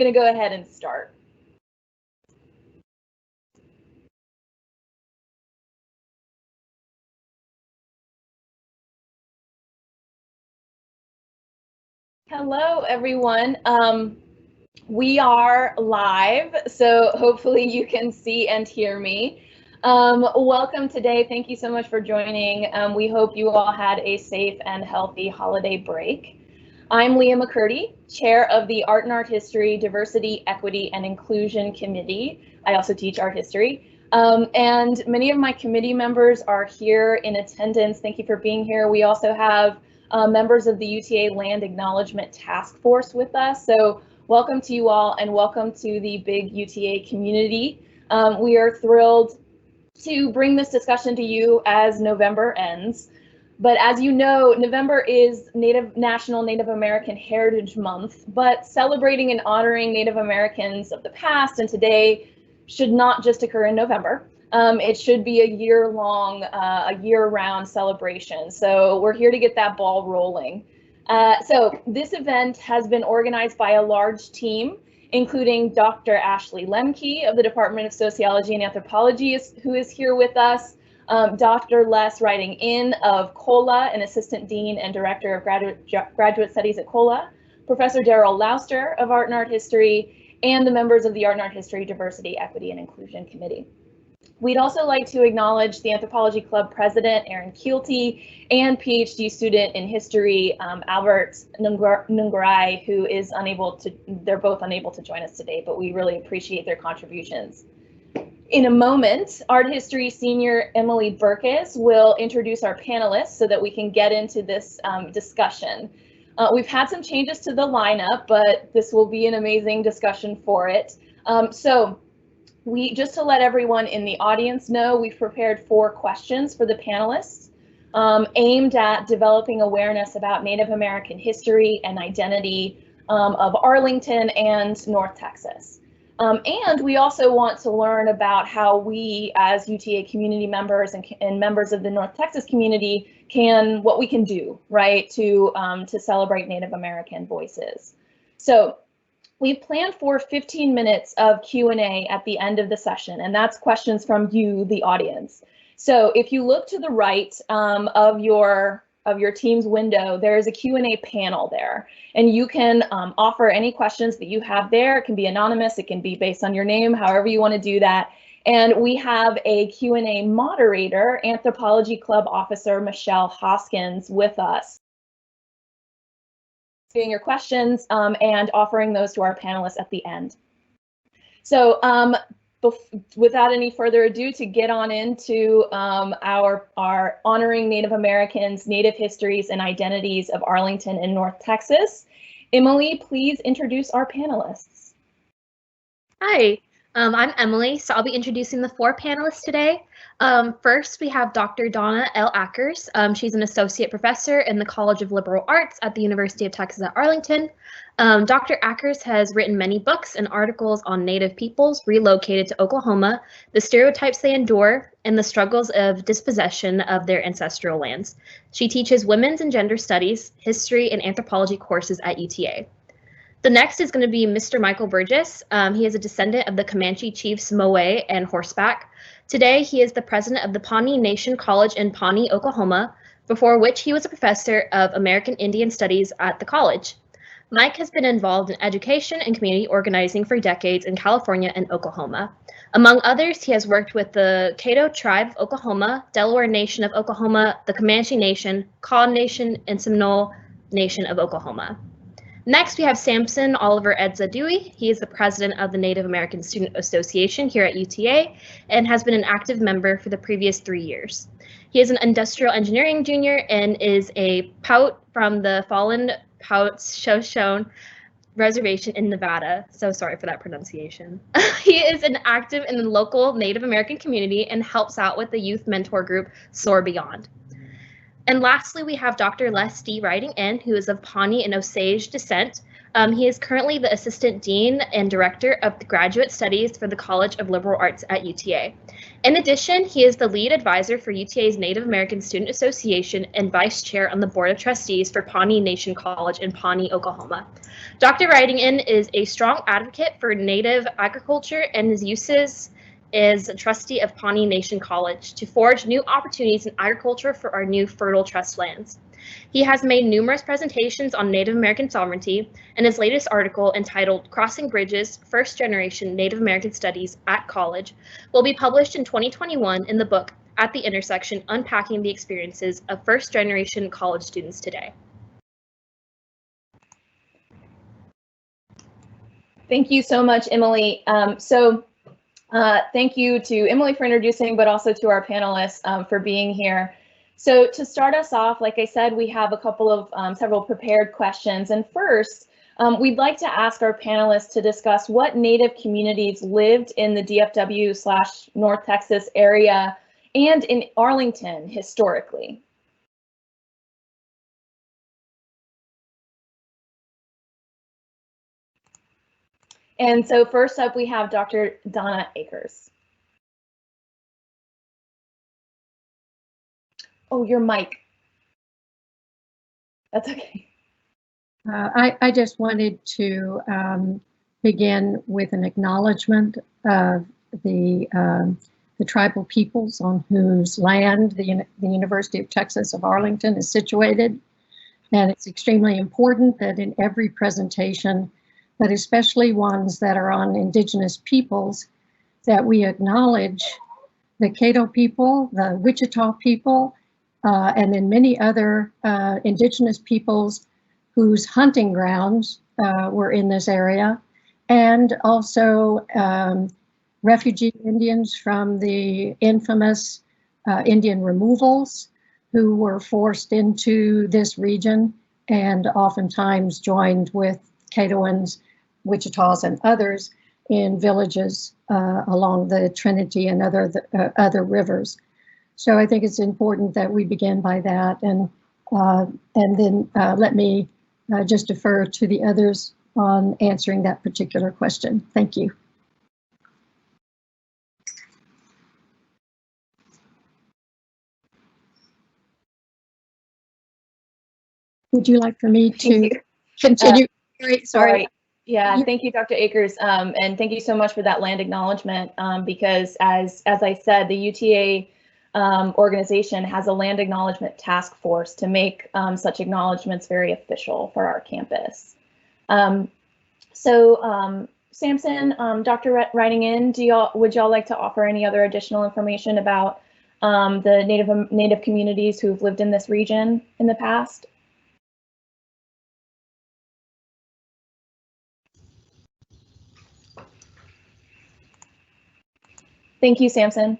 going to go ahead and start. Hello, everyone. We are live, so hopefully you can see and hear me. Welcome today. Thank you so much for joining. We hope you all had a safe and healthy holiday break. I'm Leah McCurdy, Chair of the Art and Art History, Diversity, Equity, and Inclusion Committee. I also teach art history. And many of my committee members are here in attendance. Thank you for being here. We also have members of the UTA Land Acknowledgement Task Force with us. So welcome to you all and welcome to the big UTA community. We are thrilled to bring this discussion to you as November ends. But as you know, November is National Native American Heritage Month, but celebrating and honoring Native Americans of the past and today should not just occur in November. It should be a year-long, a year-round celebration. So we're here to get that ball rolling. So this event has been organized by a large team, including Dr. Ashley Lemke of the Department of Sociology and Anthropology, who is here with us. Dr. Les writing in of COLA, an Assistant Dean and Director of Graduate Studies at COLA, Professor Daryl Lauster of Art and Art History, and the members of the Art and Art History Diversity, Equity, and Inclusion Committee. We'd also like to acknowledge the Anthropology Club President, Aaron Keelty, and PhD student in history, Albert Nungaray, who is they're both unable to join us today, but we really appreciate their contributions. In a moment, art history senior Emily Burkes will introduce our panelists so that we can get into this discussion. We've had some changes to the lineup, but this will be an amazing discussion for it. Just to let everyone in the audience know, we've prepared 4 questions for the panelists aimed at developing awareness about Native American history and identity of Arlington and North Texas. And we also want to learn about how we as UTA community members and members of the North Texas community what we can do, right, to celebrate Native American voices. So we've planned for 15 minutes of Q&A at the end of the session, and that's questions from you, the audience. So if you look to the right of your Teams window, there is a Q&A panel there, and you can offer any questions that you have there. It can be anonymous, it can be based on your name, however you want to do that. And we have a Q&A moderator, Anthropology Club Officer Michelle Hoskins, with us, doing your questions and offering those to our panelists at the end. So without any further ado, to get on into our Honoring Native Americans, Native Histories, and Identities of Arlington and North Texas. Emily, please introduce our panelists. Hi, I'm Emily, so I'll be introducing the 4 panelists today. First, we have Dr. Donna Akers. She's an associate professor in the College of Liberal Arts at the University of Texas at Arlington. Dr. Akers has written many books and articles on Native peoples relocated to Oklahoma, the stereotypes they endure, and the struggles of dispossession of their ancestral lands. She teaches women's and gender studies, history, and anthropology courses at UTA. The next is going to be Mr. Michael Burgess. He is a descendant of the Comanche chiefs Moe and Horseback. Today, he is the president of the Pawnee Nation College in Pawnee, Oklahoma, before which he was a professor of American Indian Studies at the college. Mike has been involved in education and community organizing for decades in California and Oklahoma. Among others, he has worked with the Caddo Tribe of Oklahoma, Delaware Nation of Oklahoma, the Comanche Nation, Kaw Nation, and Seminole Nation of Oklahoma. Next, we have Sampson Oliver-Edza Dewey. He is the president of the Native American Student Association here at UTA and has been an active member for the previous 3 years. He is an industrial engineering junior and is a Pout from the Fallen Pouts Shoshone Reservation in Nevada. So sorry for that pronunciation. He is an active in the local Native American community and helps out with the youth mentor group Soar Beyond. And lastly, we have Dr. Les D. writing in, who is of Pawnee and Osage descent. He is currently the Assistant Dean and Director of the Graduate Studies for the College of Liberal Arts at UTA. In addition, he is the lead advisor for UTA's Native American Student Association and vice chair on the Board of Trustees for Pawnee Nation College in Pawnee, Oklahoma. Dr. Wrightington is a strong advocate for Native agriculture, and his uses is a trustee of Pawnee Nation College to forge new opportunities in agriculture for our new fertile trust lands. He has made numerous presentations on Native American sovereignty, and his latest article, entitled Crossing Bridges, First Generation Native American Studies at College, will be published in 2021 in the book At the Intersection, Unpacking the Experiences of First Generation College Students Today. Thank you so much, Emily. Thank you to Emily for introducing, but also to our panelists for being here. So to start us off, like I said, we have a couple of several prepared questions. And first, we'd like to ask our panelists to discuss what Native communities lived in the DFW/North Texas area and in Arlington historically. And so first up, we have Dr. Donna Akers. Oh, your mic. That's okay. I just wanted to begin with an acknowledgement of the tribal peoples on whose land the University of Texas of Arlington is situated. And it's extremely important that in every presentation, but especially ones that are on indigenous peoples, that we acknowledge the Caddo people, the Wichita people, and then many other indigenous peoples whose hunting grounds were in this area, and also refugee Indians from the infamous Indian removals who were forced into this region and oftentimes joined with Caddoans, Wichitas, and others in villages along the Trinity and other rivers. So I think it's important that we begin by that, and then let me just defer to the others on answering that particular question. Thank you. Would you like for me to continue? Great, sorry. Yeah, thank you, Dr. Akers, and thank you so much for that land acknowledgement, because as I said, the UTA organization has a land acknowledgement task force to make such acknowledgements very official for our campus. Sampson, Dr. Wrightington, would y'all like to offer any other additional information about the Native communities who've lived in this region in the past? Thank you, Sampson.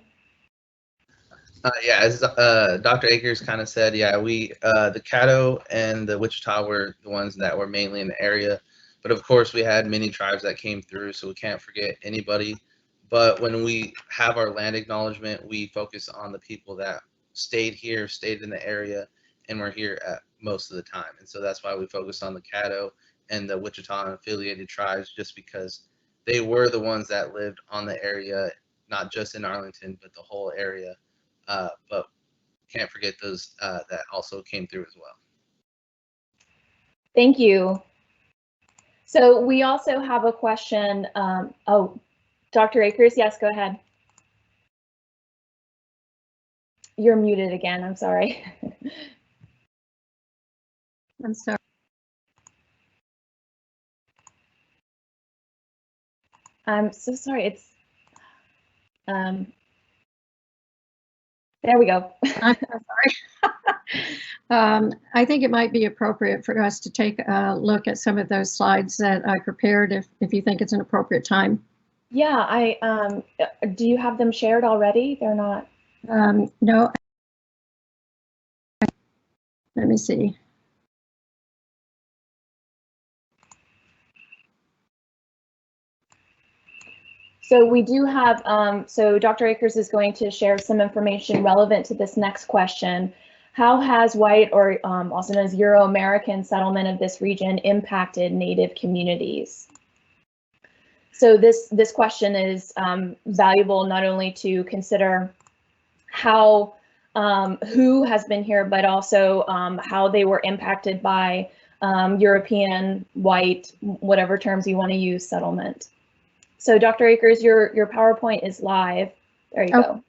Yeah, as Dr. Akers kind of said, yeah, the Caddo and the Wichita were the ones that were mainly in the area, but of course we had many tribes that came through, so we can't forget anybody. But when we have our land acknowledgement, we focus on the people that stayed here, stayed in the area, and were here at most of the time. And so that's why we focus on the Caddo and the Wichita and affiliated tribes, just because they were the ones that lived on the area, not just in Arlington, but the whole area. But can't forget those that also came through as well. Thank you. So we also have a question. Oh, Dr. Akers, yes, go ahead. You're muted again, I'm sorry. I'm sorry. I'm so sorry, it's, there we go. I'm so sorry. I think it might be appropriate for us to take a look at some of those slides that I prepared if you think it's an appropriate time. Yeah, do you have them shared already? They're not. No. Let me see. So we do have, so Dr. Akers is going to share some information relevant to this next question. How has white, or also known as Euro-American, settlement of this region impacted Native communities? So this question is valuable not only to consider how who has been here, but also how they were impacted by European, white, whatever terms you want to use, settlement. So Dr. Akers, your PowerPoint is live. There you go.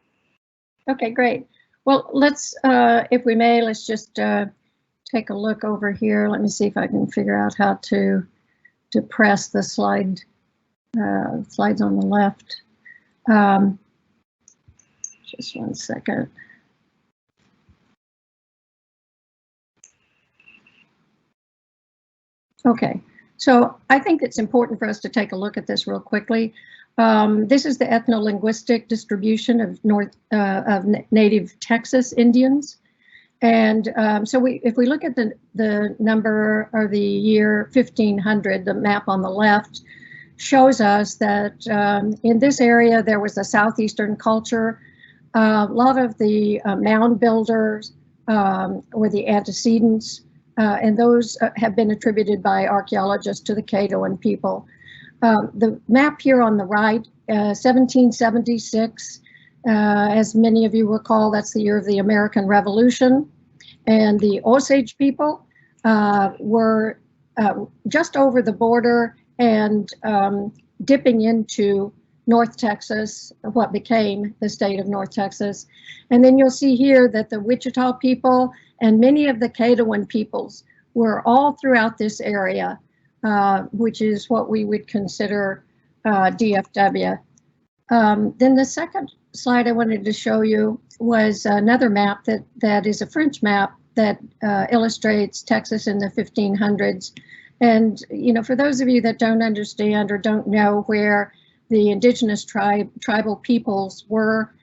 Okay, great. Well, let's, if we may, let's just take a look over here. Let me see if I can figure out how to press the slides on the left. Just one second. Okay, so I think it's important for us to take a look at this real quickly. This is the ethno-linguistic distribution of native Texas Indians. And so if we look at the number or the year 1500, the map on the left shows us that in this area there was a southeastern culture. A lot of the mound builders were the antecedents, and those have been attributed by archaeologists to the Caddoan people. The map here on the right, 1776, as many of you recall, that's the year of the American Revolution. And the Osage people were just over the border and dipping into North Texas, what became the state of North Texas. And then you'll see here that the Wichita people and many of the Caddoan peoples were all throughout this area, which is what we would consider DFW. Then the second slide I wanted to show you was another map that is a French map that illustrates Texas in the 1500s. And, you know, for those of you that don't understand or don't know where the indigenous tribal peoples were,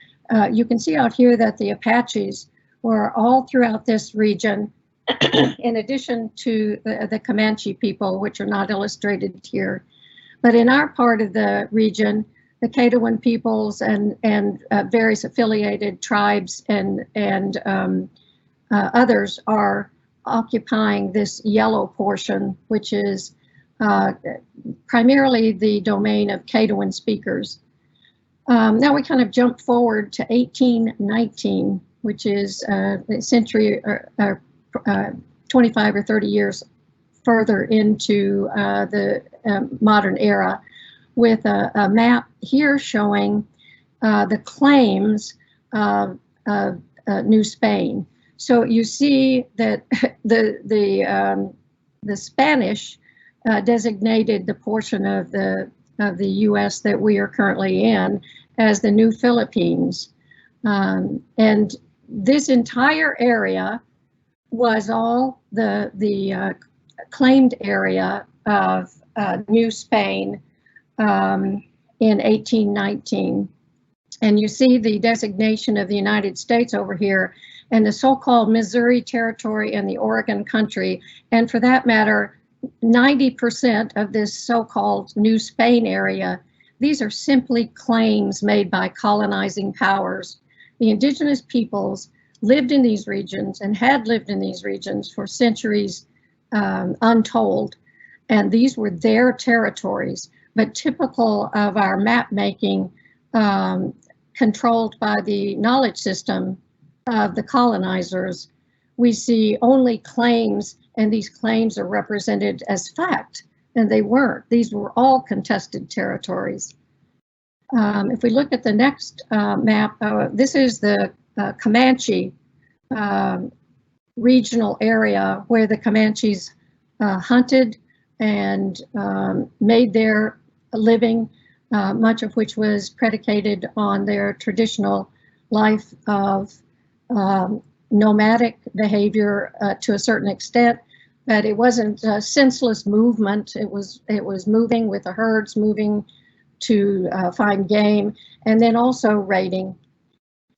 you can see out here that the Apaches were all throughout this region, in addition to the Comanche people, which are not illustrated here. But in our part of the region, the Caddoan peoples and various affiliated tribes and others are occupying this yellow portion, which is primarily the domain of Caddoan speakers. Now we kind of jump forward to 1819, which is a century or 25 or 30 years further into the modern era, with a map here showing the claims of New Spain. So you see that the Spanish designated the portion of the U.S. that we are currently in as the New Philippines, and this entire area was all the claimed area of New Spain in 1819. And you see the designation of the United States over here, and the so-called Missouri Territory and the Oregon Country, and for that matter, 90% of this so-called New Spain area, these are simply claims made by colonizing powers. The indigenous peoples lived in these regions and had lived in these regions for centuries untold, and these were their territories, but typical of our map making, controlled by the knowledge system of the colonizers, we see only claims, and these claims are represented as fact, and they weren't. These were all contested territories. If we look at the next map, this is the Comanche regional area where the Comanches hunted and made their living, much of which was predicated on their traditional life of nomadic behavior to a certain extent, but it wasn't a senseless movement. It was moving with the herds, moving to find game, and then also raiding.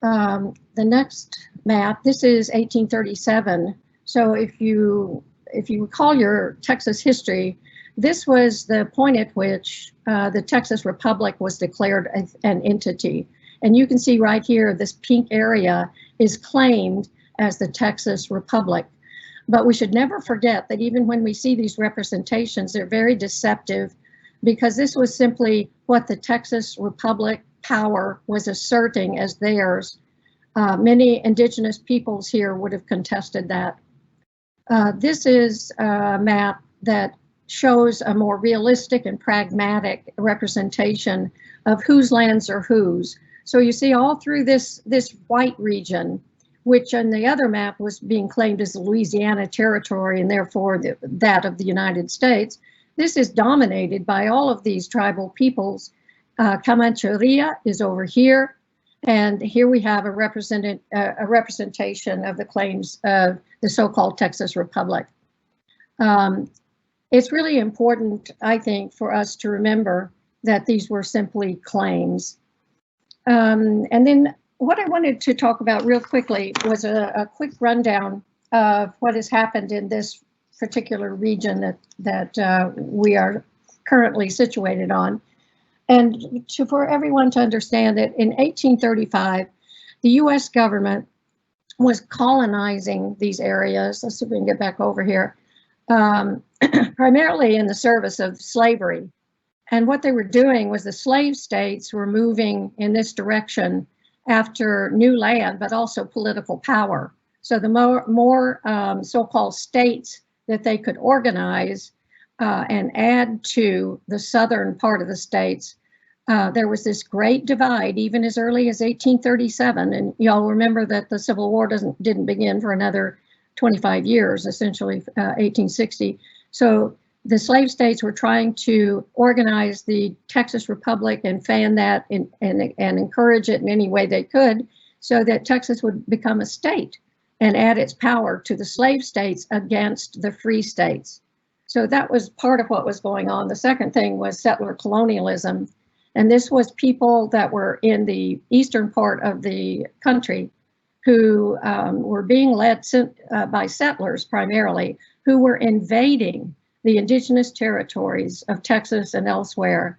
The next map, this is 1837. So if you recall your Texas history, this was the point at which the Texas Republic was declared an entity. And you can see right here, this pink area is claimed as the Texas Republic. But we should never forget that even when we see these representations, they're very deceptive, because this was simply what the Texas Republic power was asserting as theirs. Many indigenous peoples here would have contested that. This is a map that shows a more realistic and pragmatic representation of whose lands are whose. So you see all through this white region, which on the other map was being claimed as the Louisiana Territory and therefore that of the United States, this is dominated by all of these tribal peoples. Comancheria is over here, and here we have a representation of the claims of the so-called Texas Republic. It's really important, I think, for us to remember that these were simply claims. And then what I wanted to talk about real quickly was a quick rundown of what has happened in this particular region that we are currently situated on. And for everyone to understand that in 1835, the US government was colonizing these areas. Let's see if we can get back over here. Primarily in the service of slavery. And what they were doing was the slave states were moving in this direction after new land, but also political power. So the more so-called states that they could organize and add to the southern part of the states, there was this great divide even as early as 1837. And y'all remember that the Civil War didn't begin for another 25 years, essentially 1860. So the slave states were trying to organize the Texas Republic and fan that and encourage it in any way they could so that Texas would become a state and add its power to the slave states against the free states. So that was part of what was going on. The second thing was settler colonialism. And this was people that were in the eastern part of the country who were being led by settlers primarily, who were invading the indigenous territories of Texas and elsewhere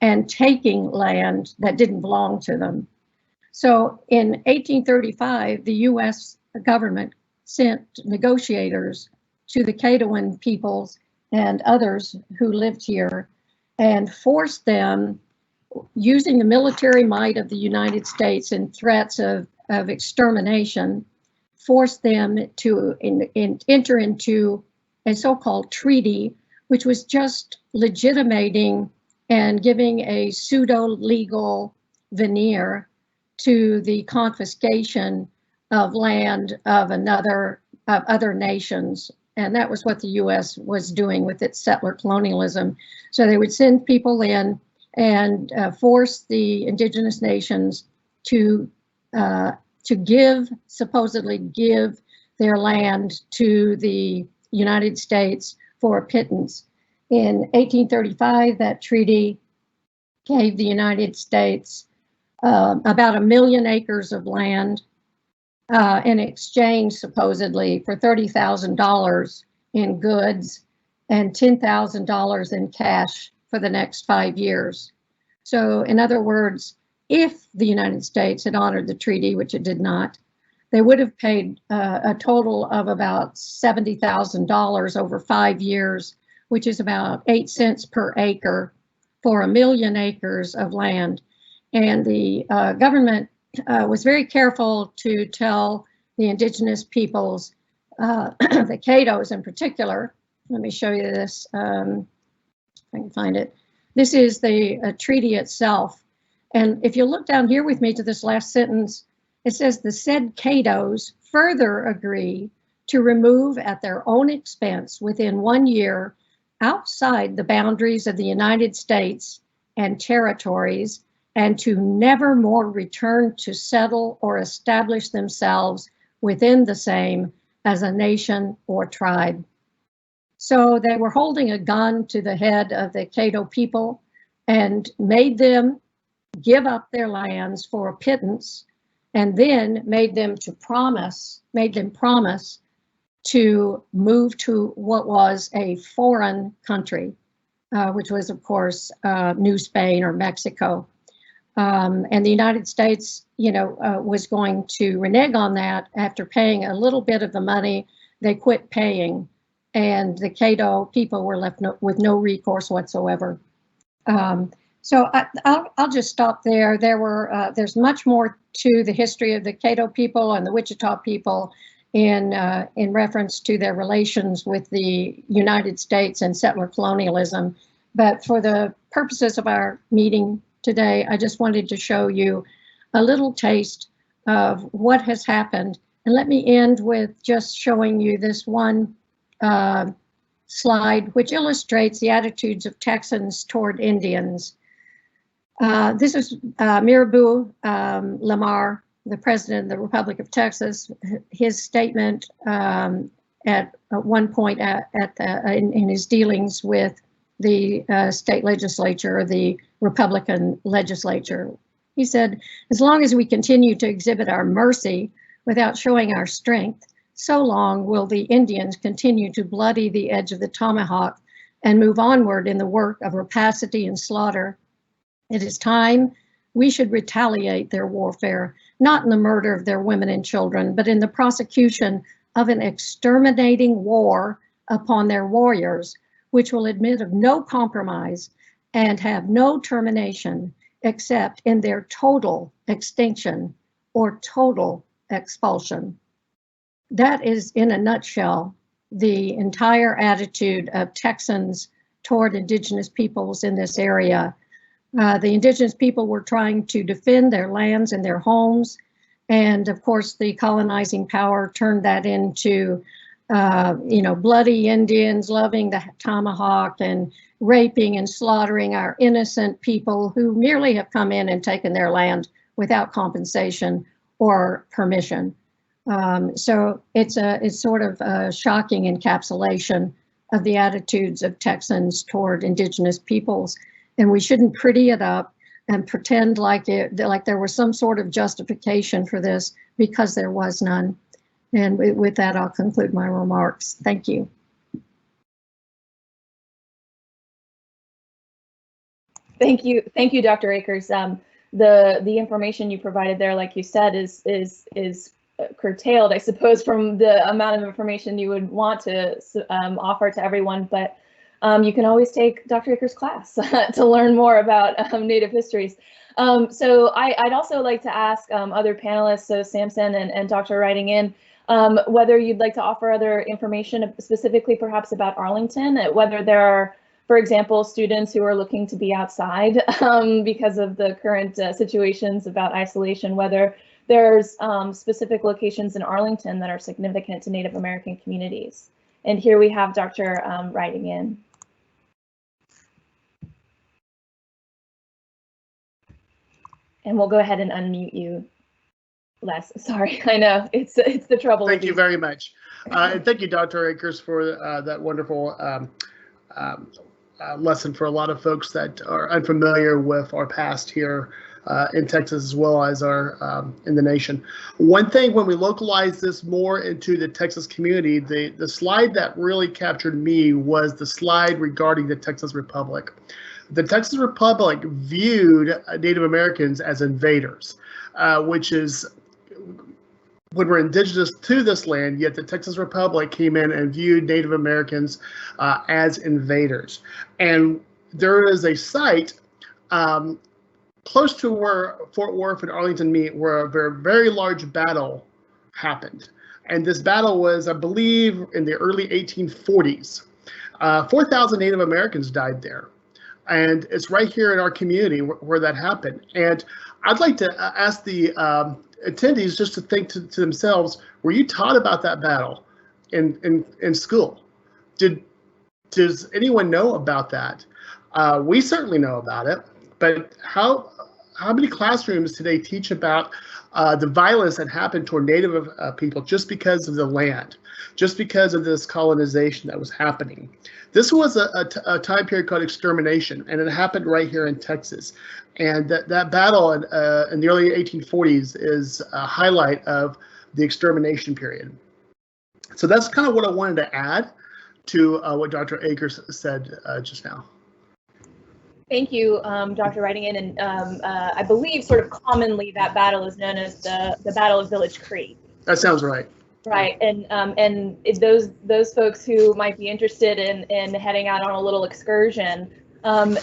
and taking land that didn't belong to them. So in 1835, the US government sent negotiators to the Caddoan peoples and others who lived here and forced them, using the military might of the United States and threats of extermination, forced them to enter into a so-called treaty, which was just legitimating and giving a pseudo-legal veneer to the confiscation of land of other nations. And that was what the US was doing with its settler colonialism. So they would send people in and force the indigenous nations to supposedly give their land to the United States for a pittance. In 1835, that treaty gave the United States about 1 million acres of land in exchange, supposedly, for $30,000 in goods and $10,000 in cash for the next 5 years. So, in other words, if the United States had honored the treaty, which it did not, they would have paid a total of about $70,000 over 5 years, which is about 8 cents per acre for 1 million acres of land. And the government was very careful to tell the indigenous peoples, the Caddos in particular. Let me show you this, if I can find it. This is the treaty itself. And if you look down here with me to this last sentence, it says the said Caddos further agree to remove at their own expense within 1 year outside the boundaries of the United States and territories, and to never more return to settle or establish themselves within the same as a nation or tribe. So they were holding a gun to the head of the Caddo people and made them give up their lands for a pittance, and then made them promise to move to what was a foreign country, which was, of course, New Spain or Mexico. And the United States, was going to renege on that after paying a little bit of the money. They quit paying, and the Caddo people were left with no recourse whatsoever. So I'll just stop there. There's much more to the history of the Caddo people and the Wichita people in reference to their relations with the United States and settler colonialism. But for the purposes of our meeting today, I just wanted to show you a little taste of what has happened. And let me end with just showing you this one slide, which illustrates the attitudes of Texans toward Indians. This is Mirabeau Lamar, the president of the Republic of Texas. His statement at one point in his dealings with the state legislature, or the Republican legislature. He said, "As long as we continue to exhibit our mercy without showing our strength, so long will the Indians continue to bloody the edge of the tomahawk and move onward in the work of rapacity and slaughter. It is time we should retaliate their warfare, not in the murder of their women and children, but in the prosecution of an exterminating war upon their warriors, which will admit of no compromise and have no termination except in their total extinction or total expulsion." That is, in a nutshell, the entire attitude of Texans toward indigenous peoples in this area. The indigenous people were trying to defend their lands and their homes. And of course, the colonizing power turned that into bloody Indians loving the tomahawk and raping and slaughtering our innocent people who merely have come in and taken their land without compensation or permission. So it's sort of a shocking encapsulation of the attitudes of Texans toward indigenous peoples, and we shouldn't pretty it up and pretend like there was some sort of justification for this, because there was none. And with that, I'll conclude my remarks. Thank you. Thank you, Dr. Akers. The information you provided there, like you said, is curtailed, I suppose, from the amount of information you would want to offer to everyone. But you can always take Dr. Akers' class to learn more about Native histories. So I'd also like to ask other panelists, so Sampson and Dr. writing in, whether you'd like to offer other information specifically perhaps about Arlington, whether there are, for example, students who are looking to be outside because of the current situations about isolation, whether there's specific locations in Arlington that are significant to Native American communities. And here we have Dr. writing in. And we'll go ahead and unmute you, Les. Sorry, I know it's the trouble. Thank you very much. And thank you, Dr. Akers, for that wonderful lesson for a lot of folks that are unfamiliar with our past here in Texas, as well as our in the nation. One thing, when we localize this more into the Texas community, the slide that really captured me was the slide regarding the Texas Republic. The Texas Republic viewed Native Americans as invaders, which is when we're indigenous to this land, yet the Texas Republic came in and viewed Native Americans as invaders. And there is a site close to where Fort Worth and Arlington meet, where a very large battle happened. And this battle was, I believe, in the early 1840s. 4,000 Native Americans died there. And it's right here in our community where that happened. And I'd like to ask the attendees just to think to themselves, were you taught about that battle in school? Does anyone know about that? We certainly know about it, but how many classrooms today teach about the violence that happened toward Native people just because of the land, just because of this colonization that was happening? This was a time period called extermination, and it happened right here in Texas. And that battle in the early 1840s is a highlight of the extermination period. So that's kind of what I wanted to add to what Dr. Akers said just now. Thank you, Dr. Wrighting. And I believe sort of commonly that battle is known as the Battle of Village Creek. That sounds right. Right, and those folks who might be interested in heading out on a little excursion,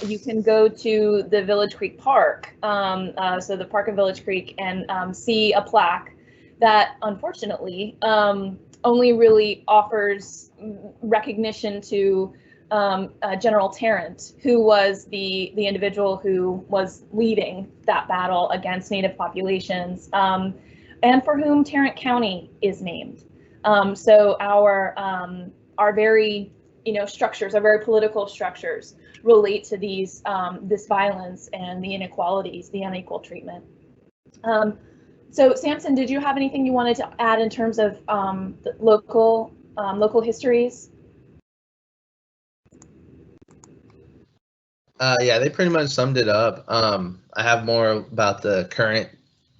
you can go to the Village Creek Park, so the Park of Village Creek, and see a plaque that unfortunately only really offers recognition to General Tarrant, who was the individual who was leading that battle against Native populations, and for whom Tarrant County is named. So our very structures, our very political structures, relate to these this violence and the inequalities, the unequal treatment. So Sampson, did you have anything you wanted to add in terms of the local histories? Yeah, they pretty much summed it up. I have more about the current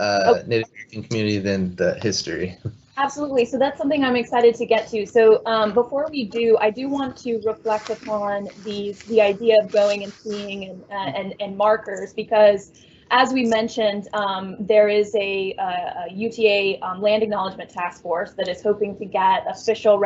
Native American community than the history. Absolutely. So that's something I'm excited to get to. So before we do, I do want to reflect upon the idea of going and seeing and markers, because as we mentioned, there is a UTA land acknowledgement task force that is hoping to get official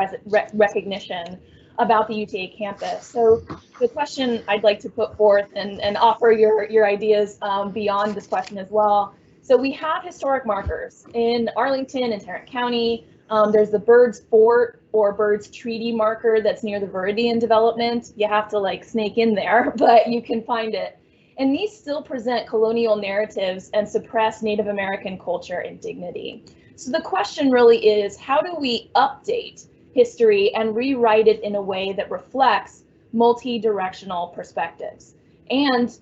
recognition about the UTA campus. So the question I'd like to put forth and offer your ideas beyond this question as well. So we have historic markers in Arlington and Tarrant County. There's the Birds Fort or Birds Treaty marker that's near the Viridian development. You have to like snake in there, but you can find it. And these still present colonial narratives and suppress Native American culture and dignity. So the question really is, how do we update history and rewrite it in a way that reflects multi-directional perspectives? And,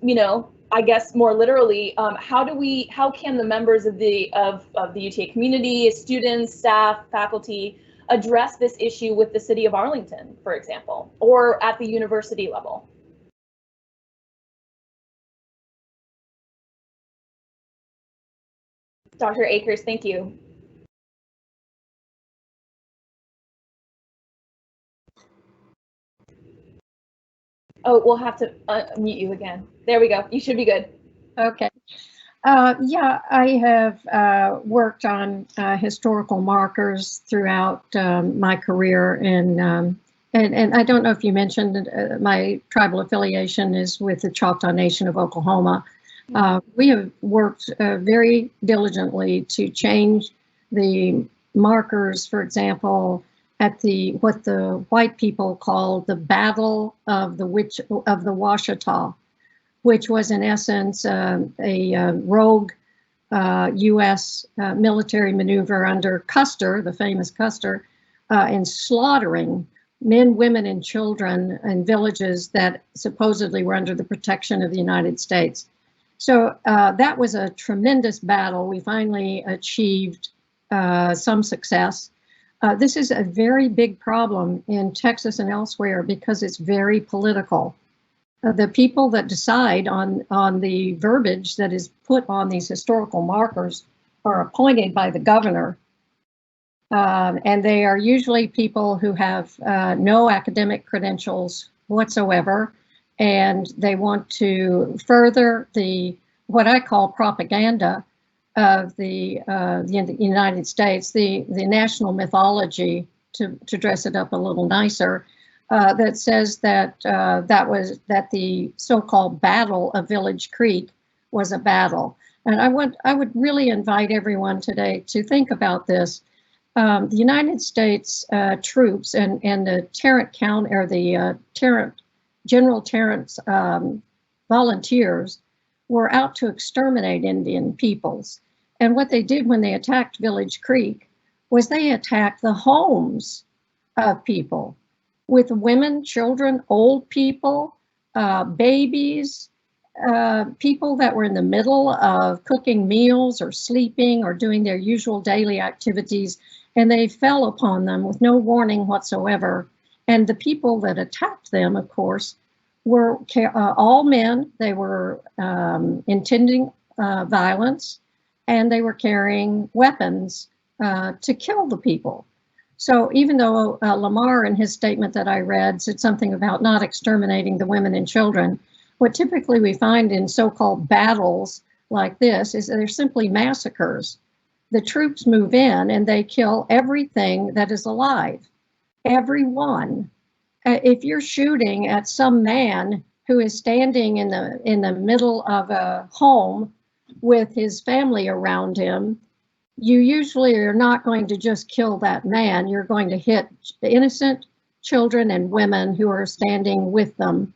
I guess more literally, how can the members of the UTA community, students, staff, faculty, address this issue with the city of Arlington, for example, or at the university level? Dr. Akers, thank you. Oh, we'll have to mute you again. There we go. You should be good. Okay. Yeah, I have worked on historical markers throughout my career, and I don't know if you mentioned my tribal affiliation is with the Choctaw Nation of Oklahoma. We have worked very diligently to change the markers, for example, at what the white people call the Battle of the Washita, which was in essence a rogue U.S. military maneuver under Custer, the famous Custer, in slaughtering men, women, and children in villages that supposedly were under the protection of the United States. So that was a tremendous battle. We finally achieved some success. This is a very big problem in Texas and elsewhere because it's very political. The people that decide on the verbiage that is put on these historical markers are appointed by the governor. And they are usually people who have no academic credentials whatsoever. And they want to further what I call propaganda of the United States, the national mythology, to dress it up a little nicer, that says that that the so-called Battle of Village Creek was a battle. And I would really invite everyone today to think about this. The United States troops and the Tarrant County, or the General Tarrant's volunteers were out to exterminate Indian peoples. And what they did when they attacked Village Creek was they attacked the homes of people, with women, children, old people, babies, people that were in the middle of cooking meals or sleeping or doing their usual daily activities, and they fell upon them with no warning whatsoever. And the people that attacked them, of course, were all men. They were intending violence, and they were carrying weapons to kill the people. So even though Lamar in his statement that I read said something about not exterminating the women and children, what typically we find in so-called battles like this is that they're simply massacres. The troops move in and they kill everything that is alive, everyone. If you're shooting at some man who is standing in the middle of a home with his family around him, you usually are not going to just kill that man. You're going to hit the innocent children and women who are standing with them.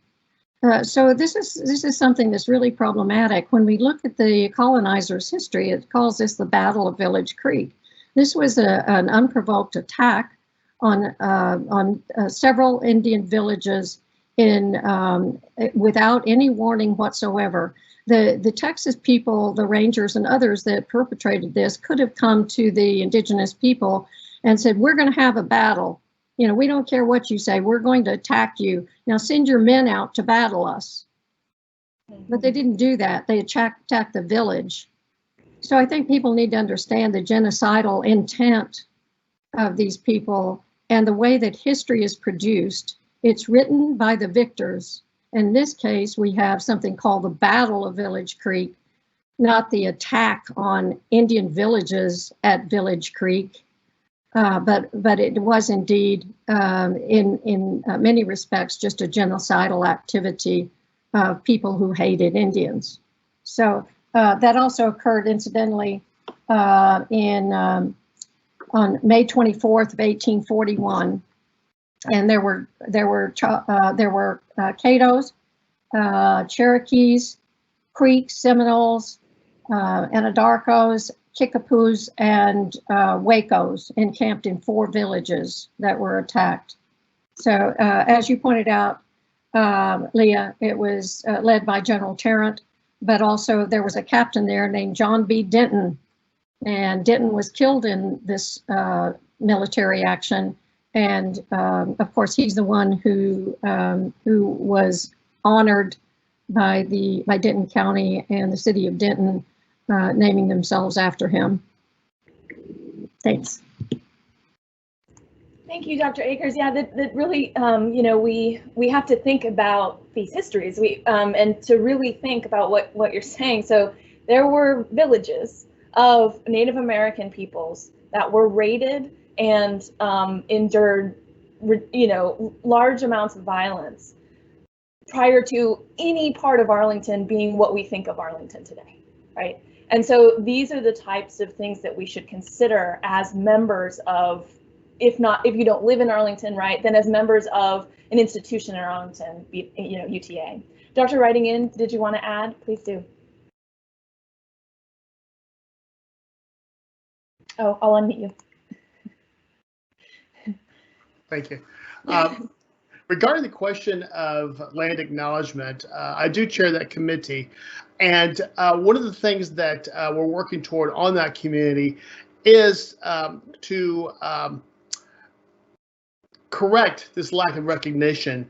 So this is something that's really problematic. When we look at the colonizers' history, it calls this the Battle of Village Creek. This was an unprovoked attack on several Indian villages without any warning whatsoever. The Texas people, the Rangers and others that perpetrated this could have come to the indigenous people and said, we're going to have a battle. You know, we don't care what you say. We're going to attack you. Now send your men out to battle us. But they didn't do that. They attacked the village. So I think people need to understand the genocidal intent of these people and the way that history is produced. It's written by the victors. In this case, we have something called the Battle of Village Creek, not the attack on Indian villages at Village Creek. But it was indeed, in many respects, just a genocidal activity of people who hated Indians. So that also occurred, incidentally, on May 24th of 1841, and there were Caddos, Cherokees, Creeks, Seminoles, Anadarkos, Kickapoos, and Wacos encamped in 4 villages that were attacked. So as you pointed out, Leah, it was led by General Tarrant, but also there was a captain there named John B. Denton, and Denton was killed in this military action. And of course, he's the one who was honored by Denton County and the city of Denton, naming themselves after him. Thanks. Thank you, Dr. Akers. Yeah, that really, you know, we have to think about these histories. And to really think about what you're saying. So there were villages of Native American peoples that were raided and endured, you know, large amounts of violence prior to any part of Arlington being what we think of Arlington today, right? And so these are the types of things that we should consider as members of, if you don't live in Arlington, right, then as members of an institution in Arlington, you know, UTA. Dr. Writing in, did you want to add? Please do. Oh, I'll unmute you. Thank you. Regarding the question of land acknowledgement, I do chair that committee. And one of the things that we're working toward on that community is to correct this lack of recognition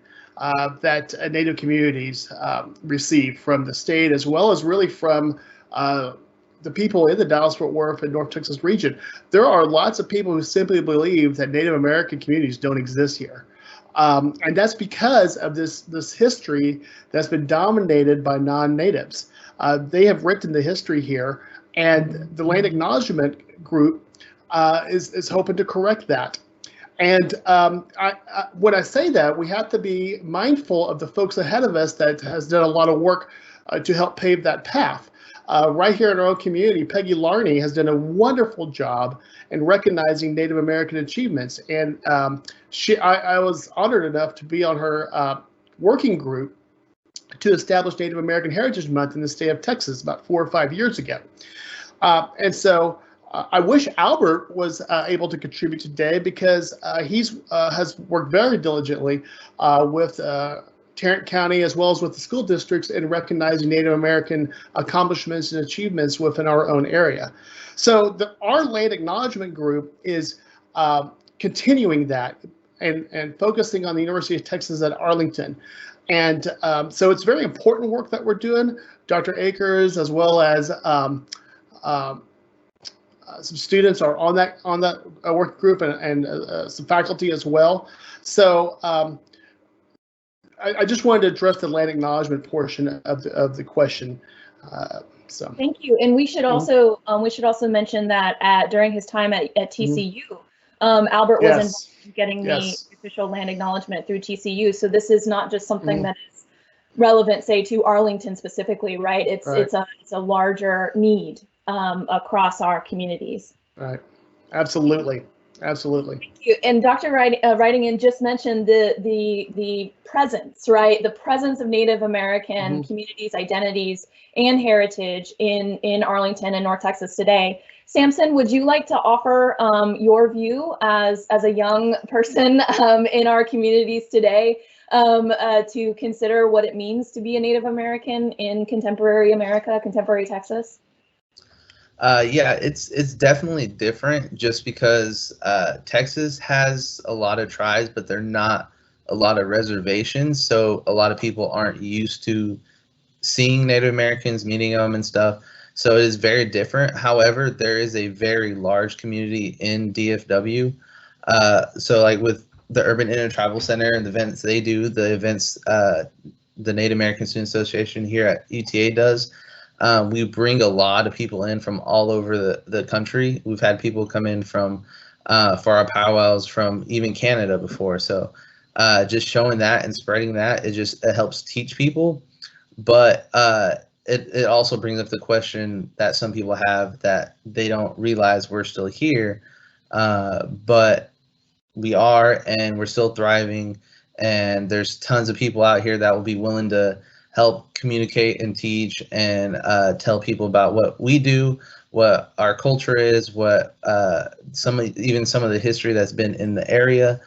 that Native communities receive from the state, as well as really from the people in the Dallas-Fort Worth and North Texas region. There are lots of people who simply believe that Native American communities don't exist here. And that's because of this history that's been dominated by non-natives. They have written the history here, and the Land Acknowledgement Group is hoping to correct that. And when I say that, we have to be mindful of the folks ahead of us that has done a lot of work to help pave that path. Right here in our own community, Peggy Larney has done a wonderful job in recognizing Native American achievements. And I was honored enough to be on her working group to establish Native American Heritage Month in the state of Texas about 4 or 5 years ago. And so I wish Albert was able to contribute today, because he's has worked very diligently with Tarrant County as well as with the school districts in recognizing Native American accomplishments and achievements within our own area. So our Land Acknowledgement Group is continuing that and focusing on the University of Texas at Arlington. And so it's very important work that we're doing. Dr. Akers, as well as some students are on that work group, and some faculty as well. So I just wanted to address the land acknowledgement portion of the question. So thank you, and we should also mention that during his time at TCU, Albert was involved in getting the official land acknowledgement through TCU. So this is not just something that is relevant, say, to Arlington specifically, right? It's a larger need across our communities. Right. Absolutely. Absolutely. Thank you. And Dr. Writing in just mentioned the presence, right? The presence of Native American communities, identities, and heritage in Arlington and North Texas today. Sampson, would you like to offer your view as a young person in our communities today to consider what it means to be a Native American in contemporary America, contemporary Texas? Yeah, it's definitely different just because Texas has a lot of tribes, but they're not a lot of reservations. So a lot of people aren't used to seeing Native Americans, meeting them and stuff. So it is very different. However, there is a very large community in DFW. So like with the Urban Intertribal Center and the events they do, the events the Native American Student Association here at UTA does, we bring a lot of people in from all over the country. We've had people come in from for our powwows from even Canada before. So just showing that and spreading that, it helps teach people. But it also brings up the question that some people have that they don't realize we're still here, but we are, and we're still thriving. And there's tons of people out here that will be willing to help communicate and teach and tell people about what we do, what our culture is, what some of the history that's been in the area.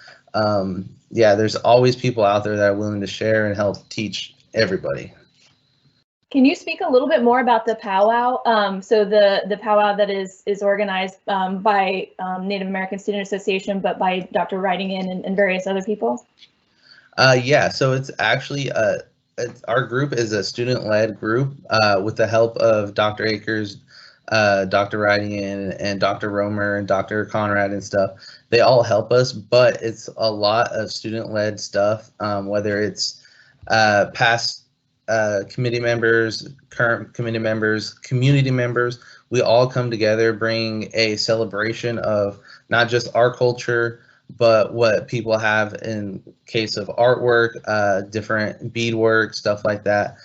Yeah, there's always people out there that are willing to share and help teach everybody. Can you speak a little bit more about the powwow? So the powwow that is organized by Native American Student Association, but by Dr. Writing in and various other people? Yeah, so it's actually our group is a student-led group with the help of Dr. Akers, Dr. Writing in, and Dr. Romer and Dr. Conrad and stuff. They all help us, but it's a lot of student-led stuff, whether it's past committee members, current committee members, community members. We all come together, bring a celebration of not just our culture, but what people have in case of artwork, different beadwork, stuff like that.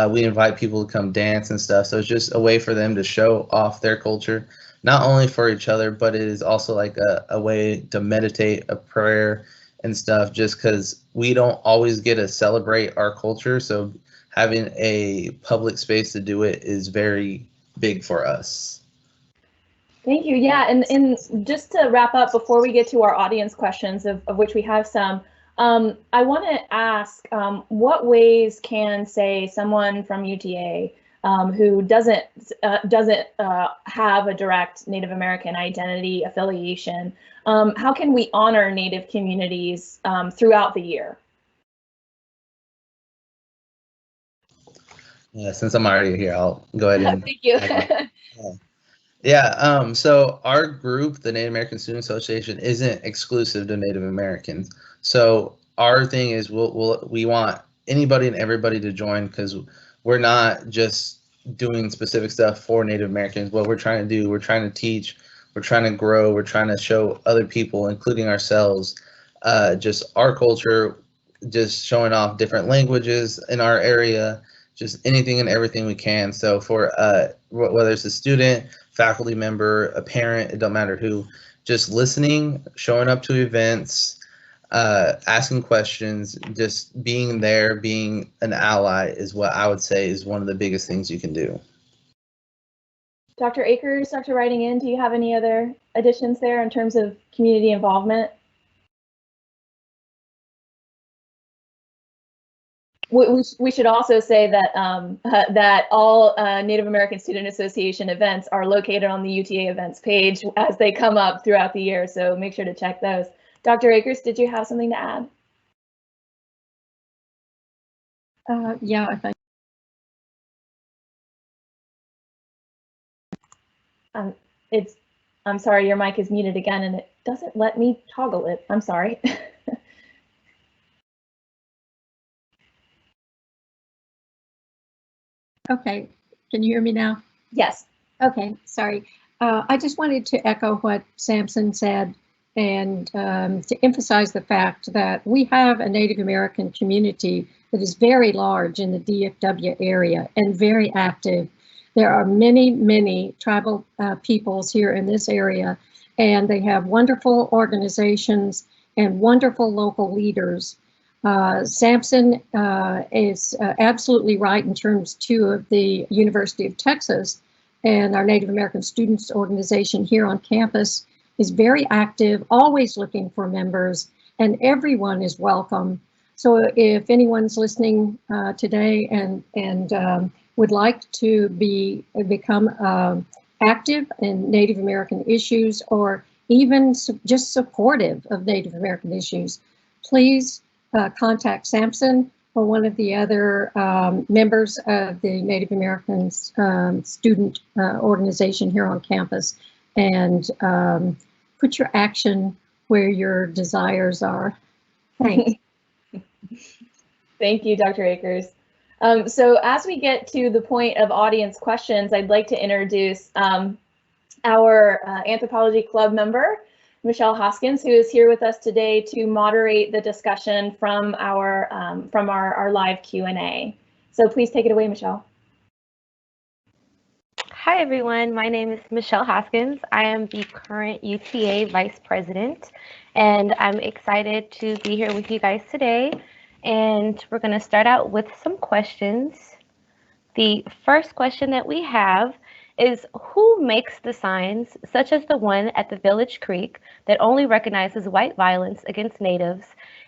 We invite people to come dance and stuff. So it's just a way for them to show off their culture, not only for each other, but it is also like a way to meditate, a prayer and stuff, just because we don't always get to celebrate our culture. So having a public space to do it is very big for us. Thank you. Yeah, and just to wrap up before we get to our audience questions, of which we have some, I want to ask, what ways can, say, someone from UTA who doesn't have a direct Native American identity affiliation, how can we honor Native communities throughout the year? Yeah, since I'm already here, I'll go ahead and. Thank you. Yeah, so our group, the Native American Student Association, isn't exclusive to Native Americans. So our thing is we want anybody and everybody to join, because we're not just doing specific stuff for Native Americans. What we're trying to do, we're trying to teach, we're trying to grow, we're trying to show other people, including ourselves, just our culture, just showing off different languages in our area, just anything and everything we can. So for whether it's a student, faculty member, a parent, it don't matter who, just listening, showing up to events, asking questions, just being there, being an ally is what I would say is one of the biggest things you can do. Dr. Akers, Dr. Writing in, do you have any other additions there in terms of community involvement? We should also say that that all Native American Student Association events are located on the UTA events page as they come up throughout the year, so make sure to check those. Dr. Akers, did you have something to add? Yeah, I think. I'm sorry, your mic is muted again, and it doesn't let me toggle it. I'm sorry. Okay, can you hear me now? Yes. Okay, sorry. I just wanted to echo what Sampson said and to emphasize the fact that we have a Native American community that is very large in the DFW area and very active. There are many, many tribal peoples here in this area, and they have wonderful organizations and wonderful local leaders. Sampson is absolutely right in terms too of the University of Texas, and our Native American Students Organization here on campus is very active, always looking for members, and everyone is welcome. So if anyone's listening today and would like to become active in Native American issues, or even just supportive of Native American issues, please contact Sampson or one of the other members of the Native American student organization here on campus, and put your action where your desires are. Thanks. Thank you, Dr. Akers. So as we get to the point of audience questions, I'd like to introduce our Anthropology Club member, Michelle Hoskins, who is here with us today to moderate the discussion from our live Q&A. So please take it away, Michelle. Hi, everyone. My name is Michelle Hoskins. I am the current UTA Vice President, and I'm excited to be here with you guys today. And we're going to start out with some questions. The first question that we have is, who makes the signs, such as the one at the Village Creek that only recognizes white violence against natives?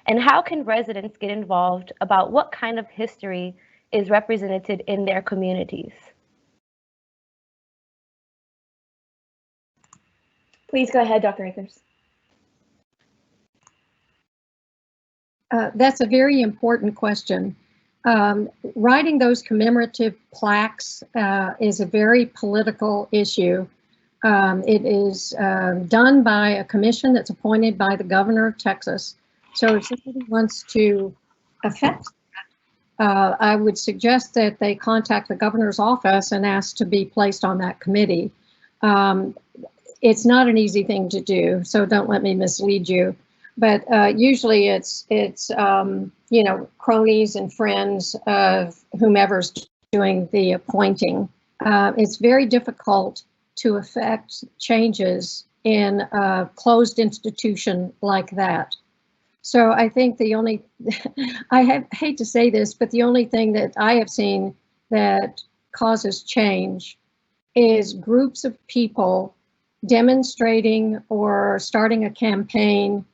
And how can residents get involved about what kind of history is represented in their communities? Please go ahead, Dr. Akers. That's a very important question. Writing those commemorative plaques is a very political issue. It is done by a commission that's appointed by the governor of Texas. So if somebody wants to affect that, I would suggest that they contact the governor's office and ask to be placed on that committee. It's not an easy thing to do, so don't let me mislead you. But usually it's you know, cronies and friends of whomever's doing the appointing. It's very difficult to affect changes in a closed institution like that. So I think the only, hate to say this, but the only thing that I have seen that causes change is groups of people demonstrating or starting a campaign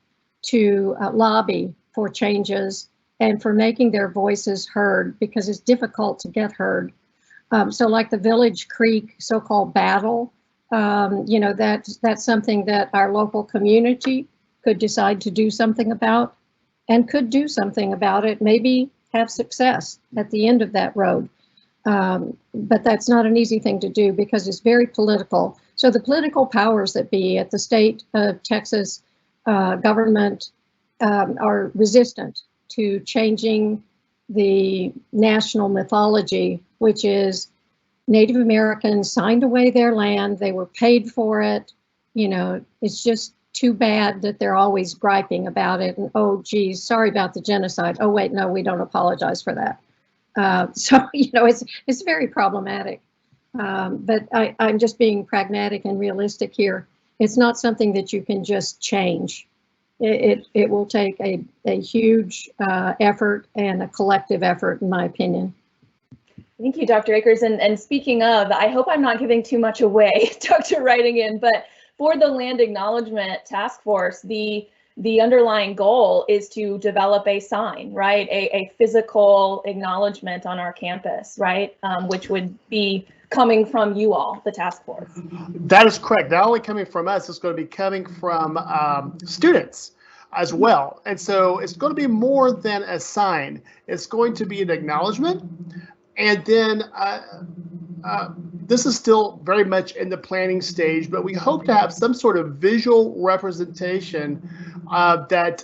to lobby for changes and for making their voices heard, because it's difficult to get heard. So like the Village Creek so-called battle, you know, that's something that our local community could decide to do something about, and could do something about it, maybe have success at the end of that road. But that's not an easy thing to do because it's very political. So the political powers that be at the state of Texas government are resistant to changing the national mythology, which is Native Americans signed away their land, they were paid for it. You know, it's just too bad that they're always griping about it. And, oh, geez, sorry about the genocide. Oh, wait, no, we don't apologize for that. So, you know, it's very problematic. But I'm just being pragmatic and realistic here. It's not something that you can just change. It will take a huge effort and a collective effort, in my opinion. Thank you, Dr. Akers. And speaking of, I hope I'm not giving too much away, Dr. Writing in, but for the Land Acknowledgement Task Force, the underlying goal is to develop a sign, right? A physical acknowledgement on our campus, right? Which would be coming from you all, the task force. That is correct. Not only coming from us, it's going to be coming from students as well. And so it's going to be more than a sign. It's going to be an acknowledgement. And then this is still very much in the planning stage, but we hope to have some sort of visual representation that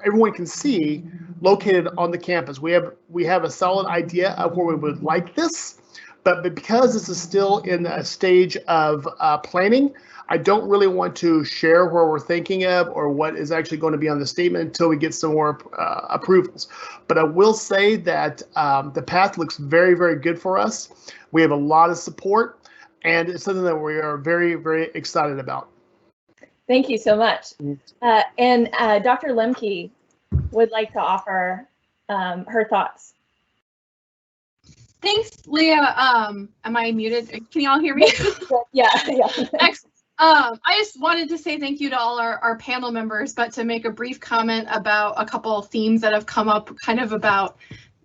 everyone can see located on the campus. We have a solid idea of where we would like this, But because this is still in a stage of planning, I don't really want to share where we're thinking of or what is actually going to be on the statement until we get some more approvals. But I will say that the path looks very, very good for us. We have a lot of support, and it's something that we are very, very excited about. Thank you so much. And Dr. Lemke would like to offer her thoughts. Thanks, Leah. Am I muted? Can you all hear me? Yeah. Excellent. I just wanted to say thank you to all our panel members, but to make a brief comment about a couple of themes that have come up kind of about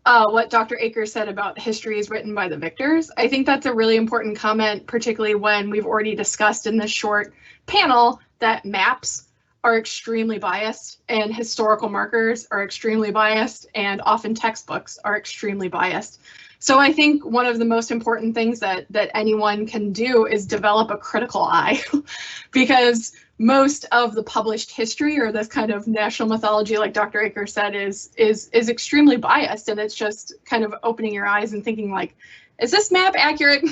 what Dr. Akers said about history is written by the victors. I think that's a really important comment, particularly when we've already discussed in this short panel that maps are extremely biased and historical markers are extremely biased and often textbooks are extremely biased. So I think one of the most important things that anyone can do is develop a critical eye because most of the published history or this kind of national mythology, like Dr. Akers said, is extremely biased, and it's just kind of opening your eyes and thinking like, is this map accurate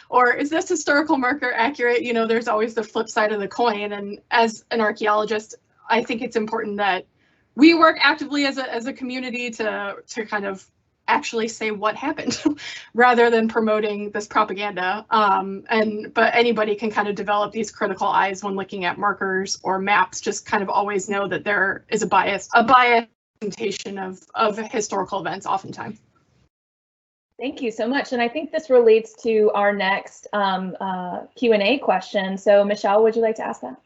or is this historical marker accurate? You know, there's always the flip side of the coin, and as an archaeologist, I think it's important that we work actively as a community to kind of actually say what happened rather than promoting this propaganda. But anybody can kind of develop these critical eyes when looking at markers or maps, just kind of always know that there is a biased representation of historical events oftentimes. Thank you so much. And I think this relates to our next Q&A question. So Michelle, would you like to ask that?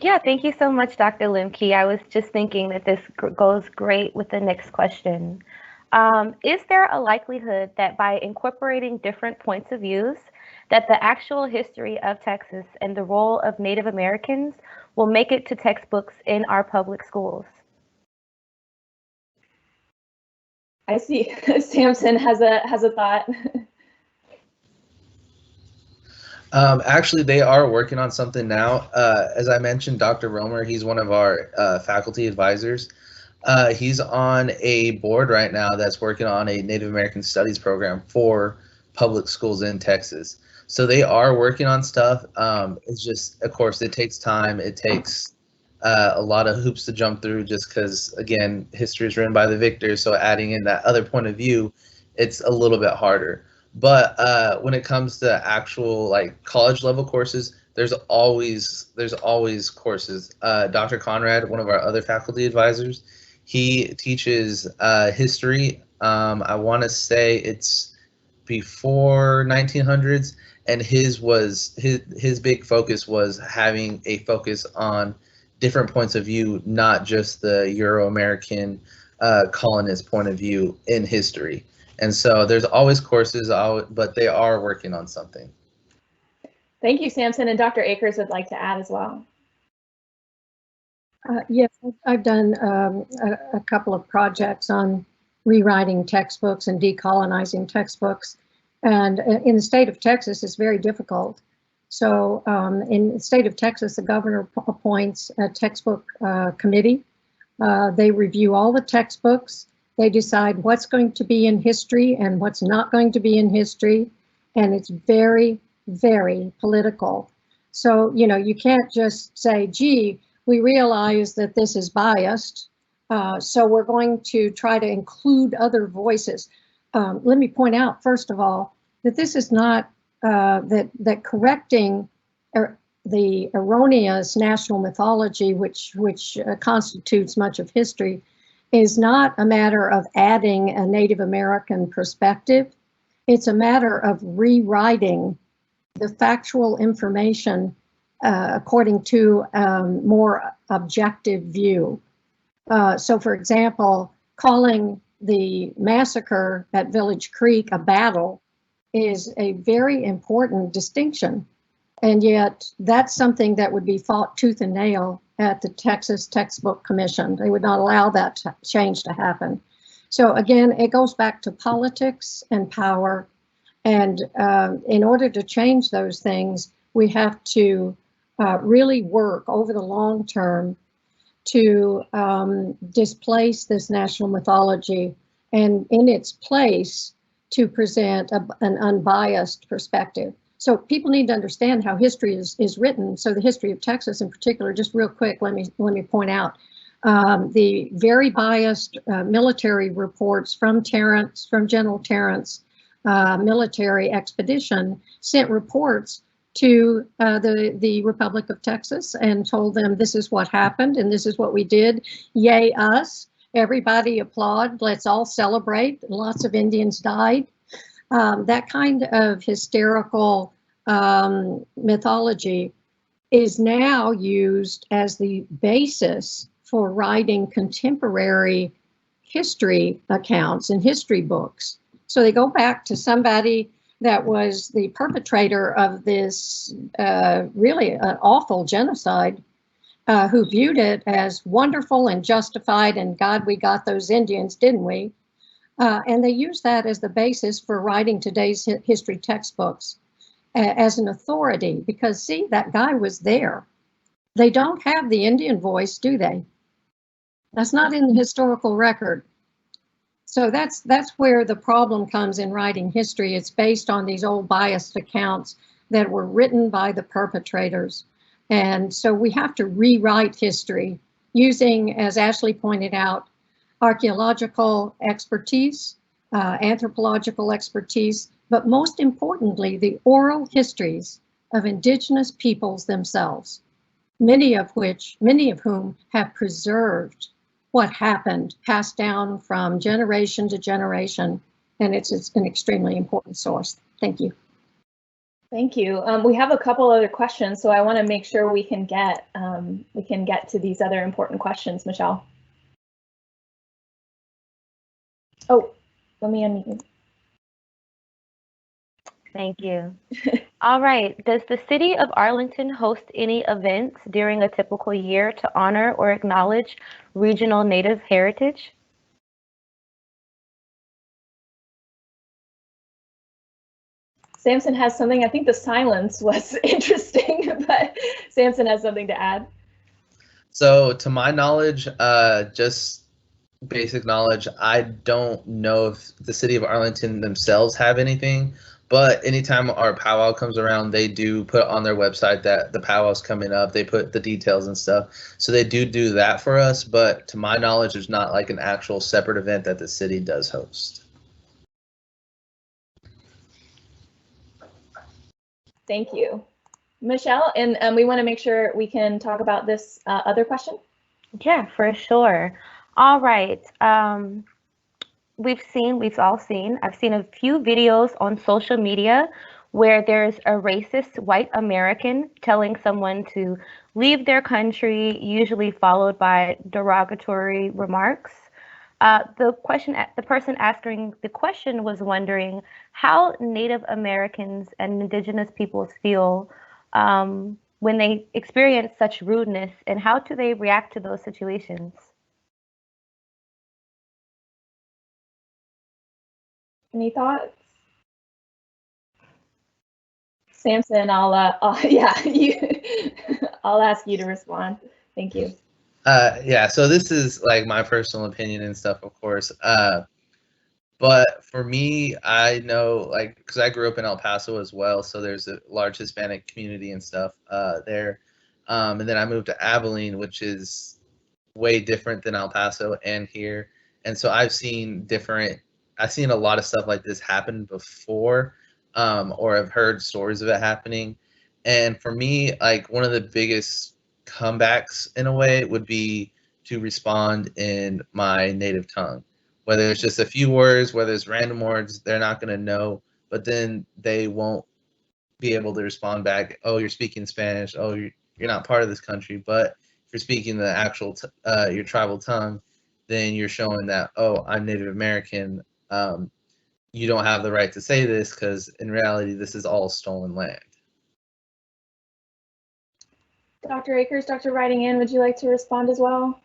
Yeah, thank you so much, Dr. Lemke. I was just thinking that this goes great with the next question. Is there a likelihood that by incorporating different points of views, that the actual history of Texas and the role of Native Americans will make it to textbooks in our public schools? I see Sampson has a thought. Actually, they are working on something now. As I mentioned, Dr. Romer, he's one of our faculty advisors. He's on a board right now that's working on a Native American Studies program for public schools in Texas. So they are working on stuff. It's just, of course, it takes time. It takes a lot of hoops to jump through just because, again, history is written by the victors. So adding in that other point of view, it's a little bit harder. But when it comes to actual like college level courses, there's always courses. Dr. Conrad, one of our other faculty advisors, he teaches history. I want to say it's before 1900s, and his big focus was having a focus on different points of view, not just the Euro-American colonist point of view in history. And so there's always courses, but they are working on something. Thank you, Sampson, and Dr. Akers would like to add as well. Yes, I've done a couple of projects on rewriting textbooks and decolonizing textbooks. And in the state of Texas, it's very difficult. So in the state of Texas, the governor appoints a textbook committee. They review all the textbooks. They decide what's going to be in history and what's not going to be in history. And it's very, very political. So, you know, you can't just say, gee, we realize that this is biased, so we're going to try to include other voices. Let me point out, first of all, that this is not, that correcting the erroneous national mythology, which constitutes much of history, is not a matter of adding a Native American perspective. It's a matter of rewriting the factual information according to a more objective view. So for example, calling the massacre at Village Creek a battle is a very important distinction. And yet that's something that would be fought tooth and nail at the Texas Textbook Commission. They would not allow that change to happen. So again, it goes back to politics and power. And in order to change those things, we have to really work over the long term to displace this national mythology and in its place to present an unbiased perspective. So people need to understand how history is written. So the history of Texas in particular, just real quick, let me point out the very biased military reports from Terrence, from General Terrence military expedition, sent reports to the Republic of Texas and told them this is what happened and this is what we did. Yay us! Everybody applaud. Let's all celebrate. Lots of Indians died. That kind of hysterical mythology is now used as the basis for writing contemporary history accounts and history books. So they go back to somebody that was the perpetrator of this really an awful genocide, who viewed it as wonderful and justified, and God, we got those Indians, didn't we? And they use that as the basis for writing today's history textbooks as an authority, because see, that guy was there. They don't have the Indian voice, do they? That's not in the historical record. So that's where the problem comes in writing history. It's based on these old biased accounts that were written by the perpetrators. And so we have to rewrite history using, as Ashley pointed out, archaeological expertise, anthropological expertise, but most importantly, the oral histories of Indigenous peoples themselves, many of whom have preserved what happened, passed down from generation to generation, and it's an extremely important source. Thank you. Thank you. We have a couple other questions, so I want to make sure we can get to these other important questions. Michelle. Oh, let me unmute you. Thank you. All right. Does the city of Arlington host any events during a typical year to honor or acknowledge regional Native heritage? Sampson has something. I think the silence was interesting, but Sampson has something to add. So to my knowledge, just basic knowledge, I don't know if the city of Arlington themselves have anything, but anytime our powwow comes around, they do put on their website that the powwow's coming up. They put the details and stuff. So they do that for us, but to my knowledge, there's not like an actual separate event that the city does host. Thank you. Michelle, and we want to make sure we can talk about this other question. Yeah, for sure. All right. We've all seen, I've seen a few videos on social media where there's a racist white American telling someone to leave their country, usually followed by derogatory remarks. The person asking the question was wondering how Native Americans and Indigenous peoples feel when they experience such rudeness, and how do they react to those situations? Any thoughts? Sampson, I'll ask you to respond. Thank you. Yeah, so this is like my personal opinion and stuff, of course. But for me, I know, like, because I grew up in El Paso as well, so there's a large Hispanic community and stuff there. And then I moved to Abilene, which is way different than El Paso and here. And so I've seen a lot of stuff like this happen before, or I've heard stories of it happening. And for me, like, one of the biggest comebacks in a way would be to respond in my native tongue. Whether it's just a few words, whether it's random words, they're not going to know, but then they won't be able to respond back. Oh, you're speaking Spanish. Oh, you're not part of this country. But if you're speaking the actual your tribal tongue, then you're showing that, oh, I'm Native American. You don't have the right to say this because in reality, this is all stolen land. Dr. Akers, Dr. Writing In, would you like to respond as well?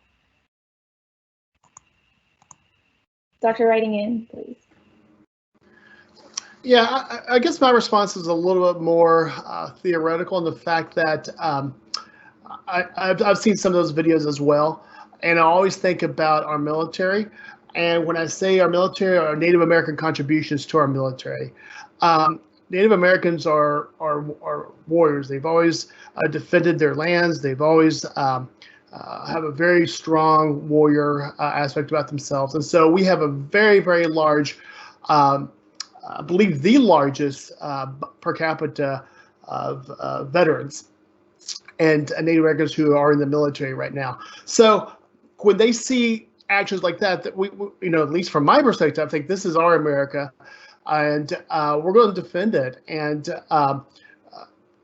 Dr. Writing In, please. Yeah, I guess my response is a little bit more theoretical in the fact that I've seen some of those videos as well, and I always think about our military. And when I say our military, our Native American contributions to our military. Native Americans are warriors. They've always defended their lands. They've always have a very strong warrior aspect about themselves. And so we have a very, very large, I believe the largest per capita of veterans and Native Americans who are in the military right now. So when they see actions like that we, you know, at least from my perspective, I think this is our America, and we're going to defend it. And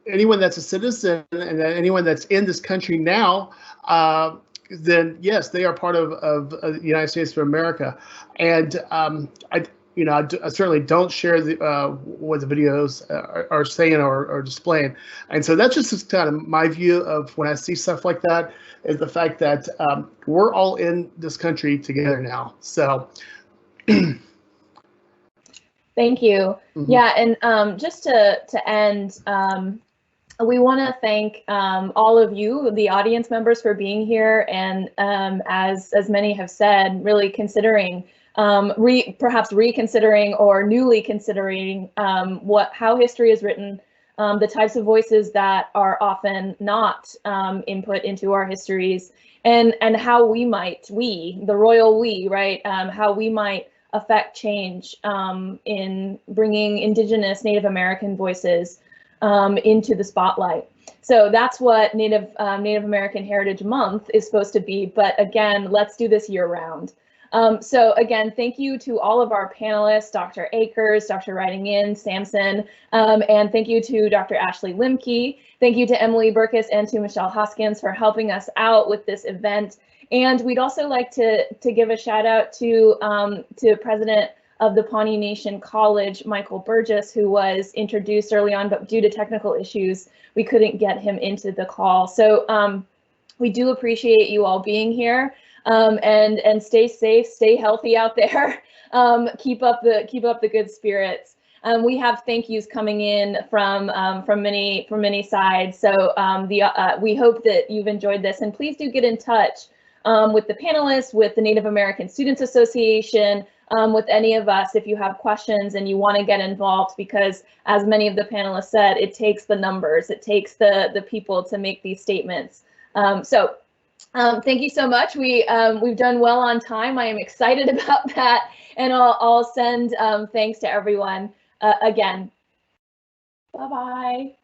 anyone that's a citizen and anyone that's in this country now, then yes, they are part of the United States of America. And I certainly don't share what the videos are saying or displaying. And so that's just kind of my view of when I see stuff like that, is the fact that we're all in this country together now. So. Thank you. Mm-hmm. Yeah, and just to end, we want to thank all of you, the audience members, for being here, and as many have said, really considering, perhaps reconsidering or newly considering how history is written, the types of voices that are often not input into our histories, and how we, the royal we, right, how we might affect change in bringing Indigenous Native American voices into the spotlight. So that's what Native American Heritage Month is supposed to be. But again, let's do this year round. So again, thank you to all of our panelists, Dr. Akers, Dr. Writing In, Sampson, and thank you to Dr. Ashley Limke. Thank you to Emily Burkus and to Michelle Hoskins for helping us out with this event. And we'd also like to give a shout out to President of the Pawnee Nation College, Michael Burgess, who was introduced early on, but due to technical issues, we couldn't get him into the call. So we do appreciate you all being here, and stay safe, stay healthy out there. Keep up the good spirits. We have thank yous coming in from many sides. So we hope that you've enjoyed this, and please do get in touch with the panelists, with the Native American Students Association, with any of us if you have questions and you want to get involved, because as many of the panelists said, it takes the numbers, it takes the people to make these statements. Thank you so much. We've done well on time. I am excited about that, and I'll send thanks to everyone again. Bye-bye.